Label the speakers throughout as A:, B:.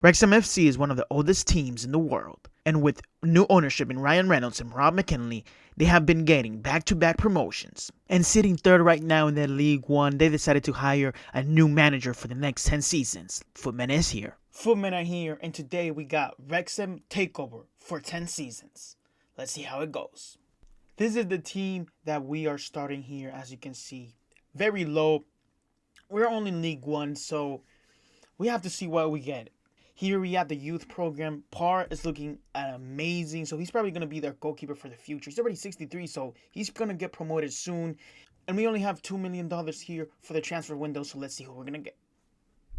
A: Wrexham FC is one of the oldest teams in the world, and with new ownership in Ryan Reynolds and Rob McKinley, they have been getting back-to-back promotions. And sitting third right now in their League One, they decided to hire a new manager for the next 10 seasons. Footmen is here. Footmen are here, and today we got Wrexham Takeover for 10 seasons. Let's see how it goes. This is the team that we are starting here, as you can see. Very low. We're only in League One, so we have to see what we get. Here we have the youth program. Parr is looking amazing, so he's probably going to be their goalkeeper for the future. He's already 63, so he's going to get promoted soon. And we only have $2 million here for the transfer window, so let's see who we're going to get.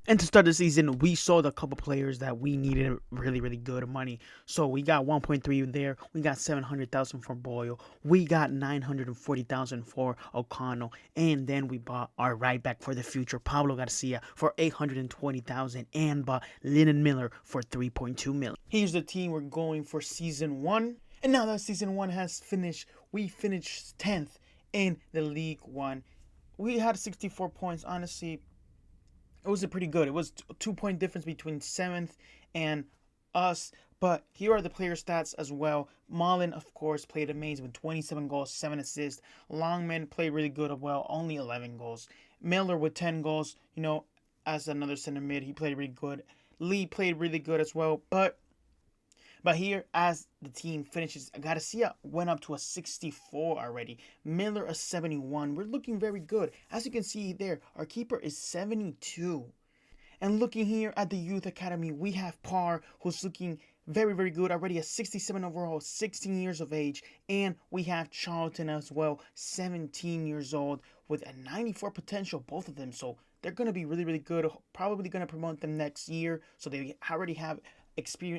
A: And to start the season, we sold a couple players that we needed really good money. So we got 1.3 there. We got 700,000 for Boyle. We got 940,000 for O'Connell. And then we bought our right back for the future, Pablo Garcia, for 820,000, and bought Lennon Miller for 3.2 million. Here's the team we're going for season 1. And now that season 1 has finished, we finished 10th in the League One. We had 64 points, honestly. It was pretty good. It was a 2-point difference between 7th and us. But here are the player stats as well. Mullen, of course, played amazing with 27 goals, 7 assists. Longman played really good as well, only 11 goals. Miller with 10 goals, as another center mid, he played really good. Lee played really good as well. But here, as the team finishes, Garcia went up to a 64 already. Miller a 71. We're looking very good. As you can see there, our keeper is 72. And looking here at the youth academy, we have Parr, who's looking very good. Already a 67 overall, 16 years of age. And we have Charlton as well, 17 years old, with a 94 potential, both of them. So they're going to be really good. Probably going to promote them next year. So they already have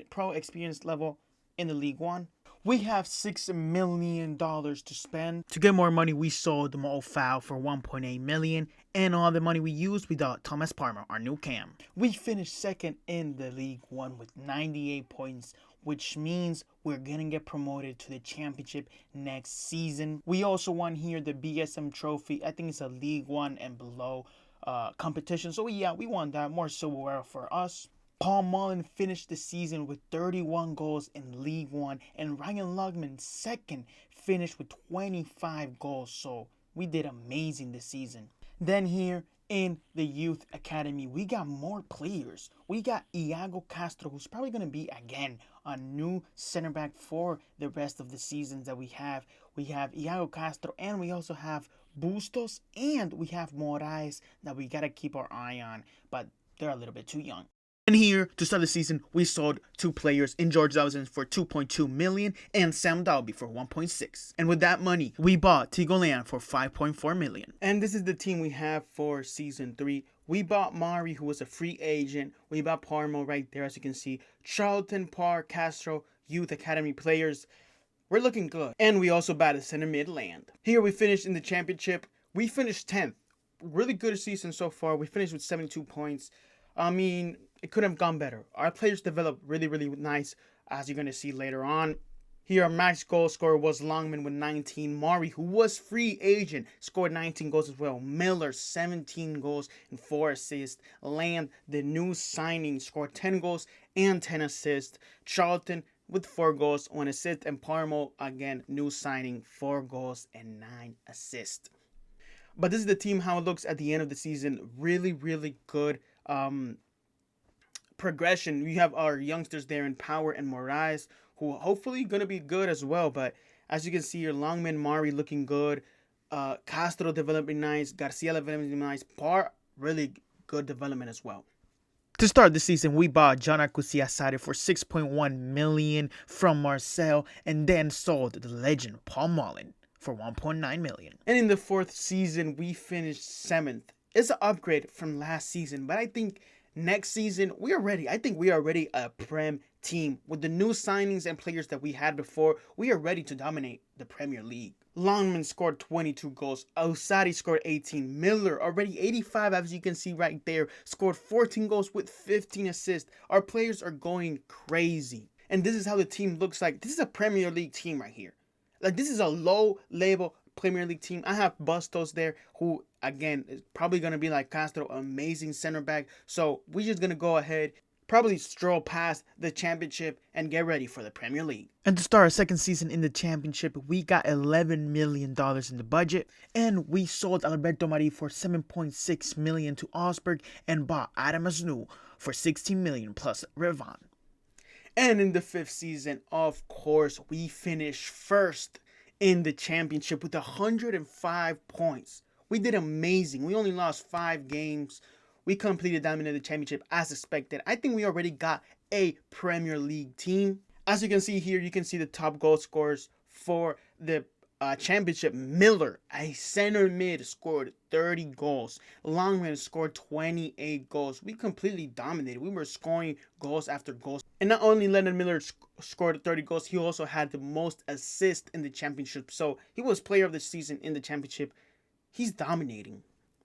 A: pro experience level in the League One. We have $6 million to spend. To get more money, we sold Mo Fowl for $1.8 million, and all the money we used, we got Thomas Palmer, our new cam. We finished second in the League One with 98 points, which means we're gonna get promoted to the championship next season. We also won here the BSM trophy. I think it's a League One and below competition. So yeah, we won that. More silverware for us. Paul Mullen finished the season with 31 goals in League One, and Ryan Lugman, second, finished with 25 goals. So we did amazing this season. Then here in the youth academy, we got more players. We got Iago Castro, who's probably going to be, again, a new center back for the rest of the seasons that we have. We have Iago Castro, and we also have Bustos, and we have Moraes that we got to keep our eye on, but they're a little bit too young. And here, to start the season, we sold 2 players in George Dawson for $2.2 million and Sam Dalby for $1.6. And with that money, we bought Tigo Land for $5.4 million. And this is the team we have for season 3. We bought Mari, who was a free agent. We bought Parmo right there, as you can see. Charlton, Parr, Castro, Youth Academy players. We're looking good. And we also bought a center mid Land. Here we finished in the championship. We finished 10th. Really good season so far. We finished with 72 points. I mean, it could have gone better. Our players developed really nice, as you're going to see later on. Here, our max goal scorer was Longman with 19. Mari, who was free agent, scored 19 goals as well. Miller, 17 goals and 4 assists. Land, the new signing, scored 10 goals and 10 assists. Charlton with 4 goals, 1 assist. And Parmo, again, new signing, 4 goals and 9 assists. But this is the team, how it looks at the end of the season. Really good progression. We have our youngsters there in Power and Moraes, who hopefully going to be good as well. But as you can see here, Longman, Mari looking good. Castro developing nice. Garcia developing nice. Parr, really good development as well. To start the season, we bought John Arcusia for $6.1 million from Marseille, and then sold the legend Paul Mullen for $1.9 million. And in the 4th season, we finished 7th. It's an upgrade from last season, but I think next season we are ready. I think we are already a Prem team. With the new signings and players that we had before, we are ready to dominate the Premier League. Longman scored 22 goals. Osari scored 18. Miller, already 85, as you can see right there, scored 14 goals with 15 assists. Our players are going crazy. And this is how the team looks like. This is a Premier League team right here. Like, this is a low-level Premier League team. I have Bustos there, who, again, is probably going to be like Castro, amazing center back. So we're just going to go ahead,
B: probably stroll past the championship and get ready for the Premier League.
A: And to start our second season in the championship, we got $11 million in the budget, and we sold Alberto Mari for $7.6 million to Augsburg and bought Adam Asnou for $16 million plus Revan.
B: And in the fifth season, of course, we finished first in the championship with 105 points. We did amazing. We only lost 5 games. We completed dominating the championship as expected. I think we already got a Premier League team. As you can see here, you can see the top goal scorers for the championship. Miller, a center mid, scored 30 goals. Longman scored 28 goals. We completely dominated. We were scoring goals after goals. And not only Leonard Miller scored 30 goals, he also had the most assists in the championship. So he was player of the season in the championship. He's dominating.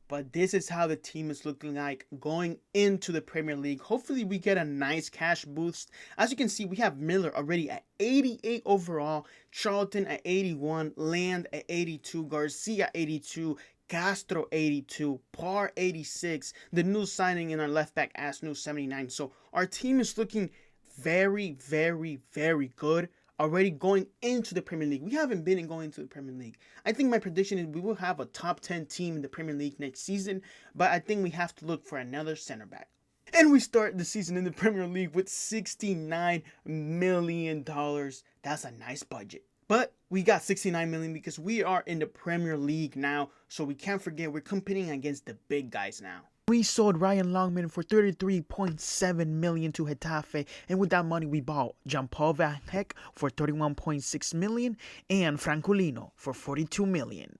B: But this is how the team is looking like going into the Premier League. Hopefully we get a nice cash boost. As you can see, we have Miller already at 88 overall, Charlton at 81, Land at 82, Garcia 82, Castro 82, Parr 86, the new signing in our left back Asnu 79. So our team is looking very, very, very good already going into the Premier League. We haven't been going into the Premier League. I think my prediction is we will have a top 10 team in the Premier League next season, but I think we have to look for another center back. And we start the season in the Premier League with $69 million. That's a nice budget. But we got $69 million because we are in the Premier League now, so we can't forget we're competing against the big guys now.
A: We sold Ryan Longman for $33.7 million to Getafe, and with that money we bought Jean-Paul Van Heck for $31.6 million and Francolino for $42 million.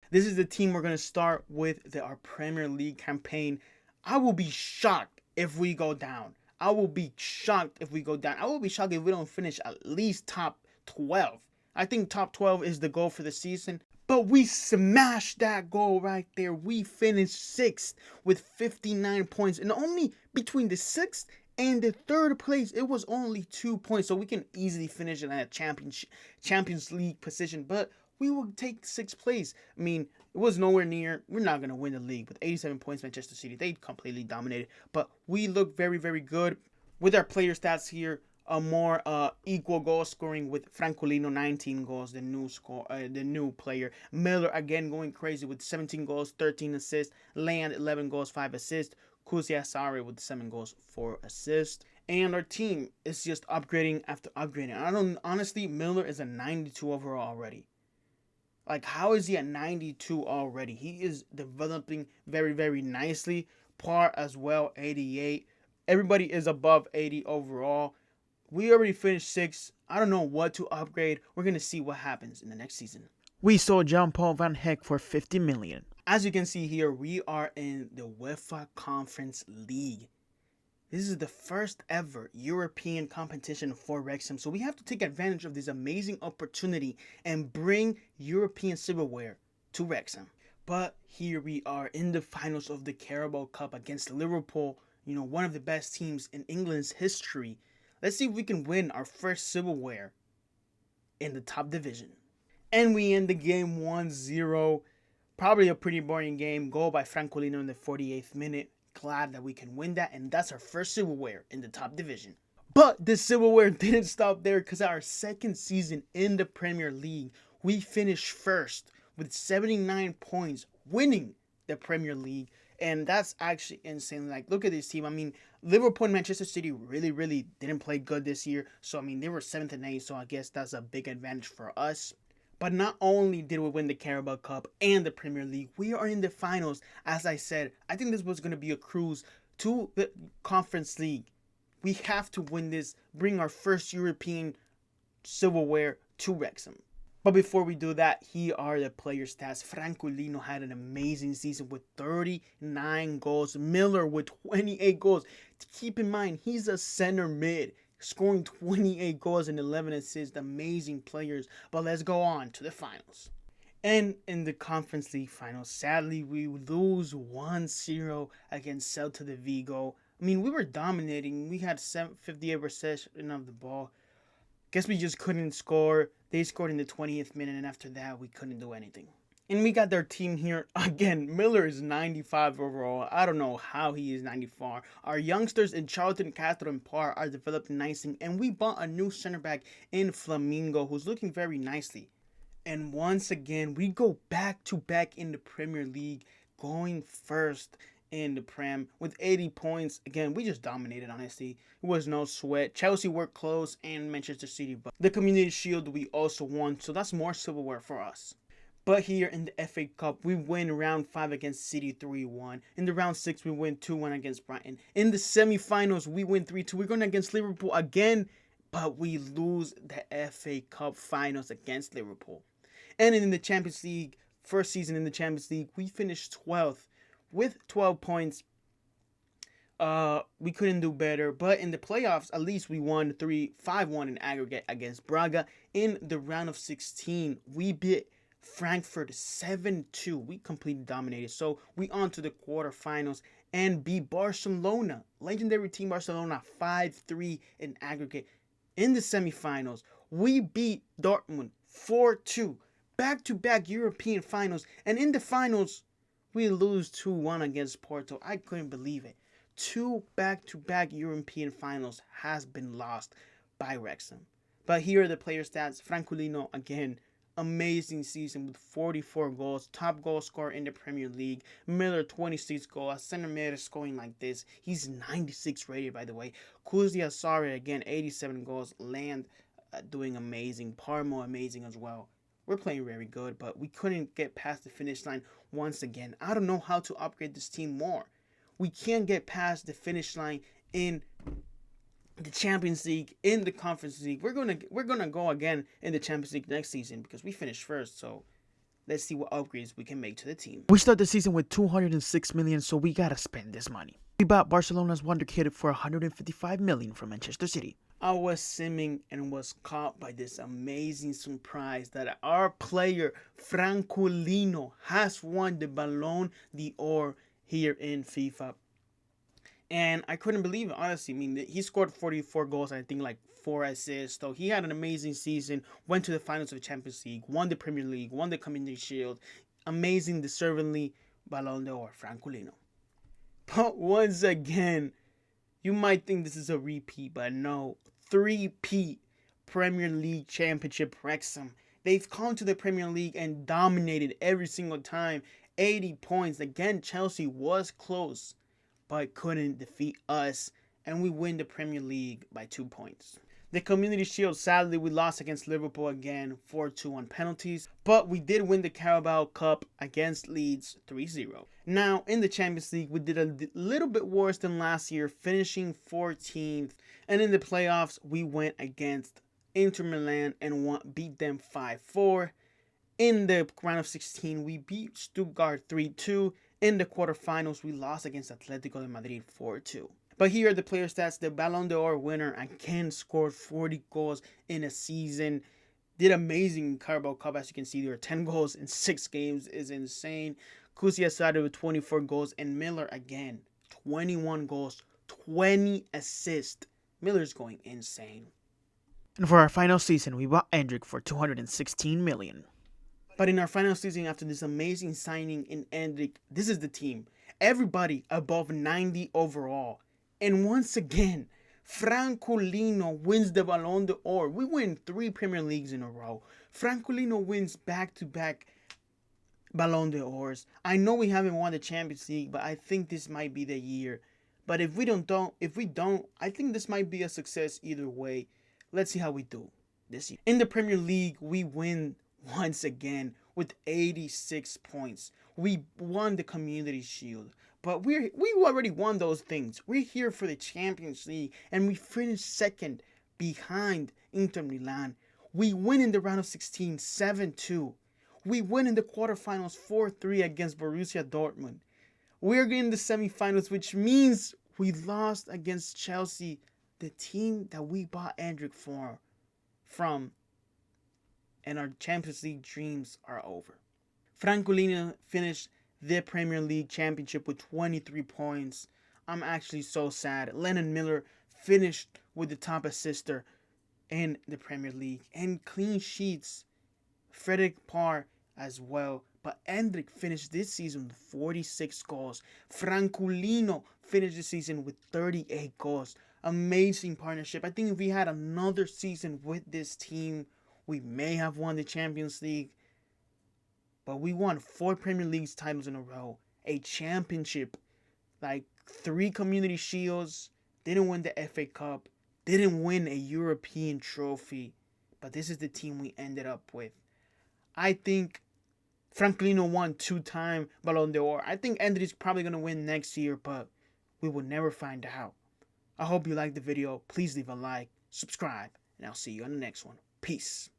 B: This is the team we're going to start with our Premier League campaign. I will be shocked if we go down. I will be shocked if we go down. I will be shocked if we don't finish at least top 12. I think top 12 is the goal for the season. But we smashed that goal right there. We finished 6th with 59 points. And only between the 6th and the 3rd place, it was only 2 points. So we can easily finish in a Champions League position. But we will take 6th place. I mean, it was nowhere near. We're not going to win the league. With 87 points, Manchester City, they completely dominated. But we look very, very good with our player stats here. A more equal goal scoring with Francolino 19 goals, the new player. Miller again going crazy with 17 goals, 13 assists. Land 11 goals, 5 assists. Kusiasare with 7 goals, 4 assists. And our team is just upgrading after upgrading. Honestly, Miller is a 92 overall already. Like, how is he at 92 already? He is developing very, very nicely. Parr as well, 88. Everybody is above 80 overall. We already finished 6th. I don't know what to upgrade. We're going to see what happens in the next season.
A: We sold Jean-Paul Van Heck for $50 million.
B: As you can see here, we are in the UEFA Conference League. This is the first ever European competition for Wrexham. So we have to take advantage of this amazing opportunity and bring European silverware to Wrexham. But here we are in the finals of the Carabao Cup against Liverpool. You know, one of the best teams in England's history. Let's see if we can win our first silverware in the top division. And we end the game 1-0. Probably a pretty boring game. Goal by Francolino in the 48th minute. Glad that we can win that. And that's our first silverware in the top division. But the silverware didn't stop there, because our second season in the Premier League, we finished first with 79 points, winning the Premier League. And that's actually insane. Like, look at this team. I mean, Liverpool and Manchester City really didn't play good this year. So, I mean, they were 7th and 8th. So, I guess that's a big advantage for us. But not only did we win the Carabao Cup and the Premier League, we are in the finals. As I said, I think this was going to be a cruise to the Conference League. We have to win this, bring our first European silverware to Wrexham. But before we do that, here are the player stats. Francolino had an amazing season with 39 goals. Miller with 28 goals. Keep in mind, he's a center mid, scoring 28 goals and 11 assists. Amazing players. But let's go on to the finals. And in the Conference League finals, sadly, we lose 1-0 against Celta de Vigo. I mean, we were dominating. We had 58% of the ball. Guess we just couldn't score. They scored in the 20th minute, and after that, we couldn't do anything. And we got their team here again. Miller is 95 overall. I don't know how he is 94. Our youngsters in Charlton, Castro, and Parr are developed nicely, and we bought a new center back in Flamingo who's looking very nicely. And once again, we go back to back in the Premier League, going first in the Prem with 80 points. Again, we just dominated, honestly. It was no sweat. Chelsea were close and Manchester City. But the Community Shield we also won, so that's more silverware for us. But here in the FA Cup, we win round 5 against City 3-1. In the round 6, we win 2-1 against Brighton. In the semi-finals, we win 3-2. We're going against Liverpool again, but we lose the FA Cup finals against Liverpool. And in the Champions League, first season in the Champions League, we finished 12th with 12 points. We couldn't do better, but in the playoffs, at least we won 5-1 in aggregate against Braga. In the round of 16, we beat Frankfurt 7-2. We completely dominated. So we on to the quarterfinals and beat Barcelona, legendary team Barcelona, 5-3 in aggregate. In the semifinals, we beat Dortmund 4-2. Back-to-back European finals. And in the finals, we lose 2-1 against Porto. I couldn't believe it. 2 back-to-back European finals has been lost by Wrexham. But here are the player stats. Francolino, again, amazing season with 44 goals, top goal scorer in the Premier League. Miller 26 goals, center mid scoring like this. He's 96 rated, by the way. Kuzia Sarri again 87 goals. Land doing amazing. Parmo amazing as well. We're playing very good, but we couldn't get past the finish line once again. I don't know how to upgrade this team more. We can't get past the finish line in the Champions League, in the Conference League. We're gonna go again in the Champions League next season because we finished first. So let's see what upgrades we can make to the team.
A: We start the season with 206 million, so we gotta spend this money. We bought Barcelona's wonder kid for 155 million from Manchester City.
B: I was simming and was caught by this amazing surprise that our player Francolino has won the Ballon d'Or here in FIFA. And I couldn't believe it, honestly. I mean, he scored 44 goals, I think like 4 assists. So he had an amazing season, went to the finals of the Champions League, won the Premier League, won the Community Shield. Amazing, deservingly, Ballon d'Or, Francolino. But once again, you might think this is a repeat, but no. 3-peat Premier League Championship Wrexham. They've come to the Premier League and dominated every single time. 80 points. Again, Chelsea was close, but couldn't defeat us. And we win the Premier League by 2 points. The Community Shield, sadly, we lost against Liverpool again, 4-2 on penalties. But we did win the Carabao Cup against Leeds 3-0. Now, in the Champions League, we did a little bit worse than last year, finishing 14th. And in the playoffs, we went against Inter Milan and beat them 5-4. In the round of 16, we beat Stuttgart 3-2. In the quarterfinals, we lost against Atletico de Madrid 4-2. But here are the player stats. The Ballon d'Or winner again scored 40 goals in a season. Did amazing in Carabao Cup. As you can see, there are 10 goals in 6 games. Is insane. Kuzia Sarri with 24 goals. And Miller again, 21 goals, 20 assists. Miller's going insane.
A: And for our final season, we bought Endrick for 216 million.
B: But in our final season, after this amazing signing in Endrick, this is the team. Everybody above 90 overall. And once again, Francolino wins the Ballon d'Or. We win 3 Premier Leagues in a row. Francolino wins back-to-back Ballon d'Ors. I know we haven't won the Champions League, but I think this might be the year. But if we don't, I think this might be a success either way. Let's see how we do this year. In the Premier League, we win once again with 86 points. We won the Community Shield. But we already won those things. We're here for the Champions League, and we finished second behind Inter Milan. We win in the round of 16, 7-2. We win in the quarterfinals, 4-3 against Borussia Dortmund. We're in the semifinals, which means we lost against Chelsea, the team that we bought Endrick from. And our Champions League dreams are over. Francolino finished the Premier League Championship with 23 points. I'm actually so sad. Lennon Miller finished with the top assister in the Premier League. And clean sheets. Frederick Parr as well. But Endrick finished this season with 46 goals. Franculino finished the season with 38 goals. Amazing partnership. I think if we had another season with this team, we may have won the Champions League. But we won 4 Premier League titles in a row, a championship, like 3 Community Shields, didn't win the FA Cup, didn't win a European trophy. But this is the team we ended up with. I think Franklino won 2-time Ballon d'Or. I think Endrick's probably going to win next year, but we will never find out. I hope you liked the video. Please leave a like, subscribe, and I'll see you on the next one. Peace.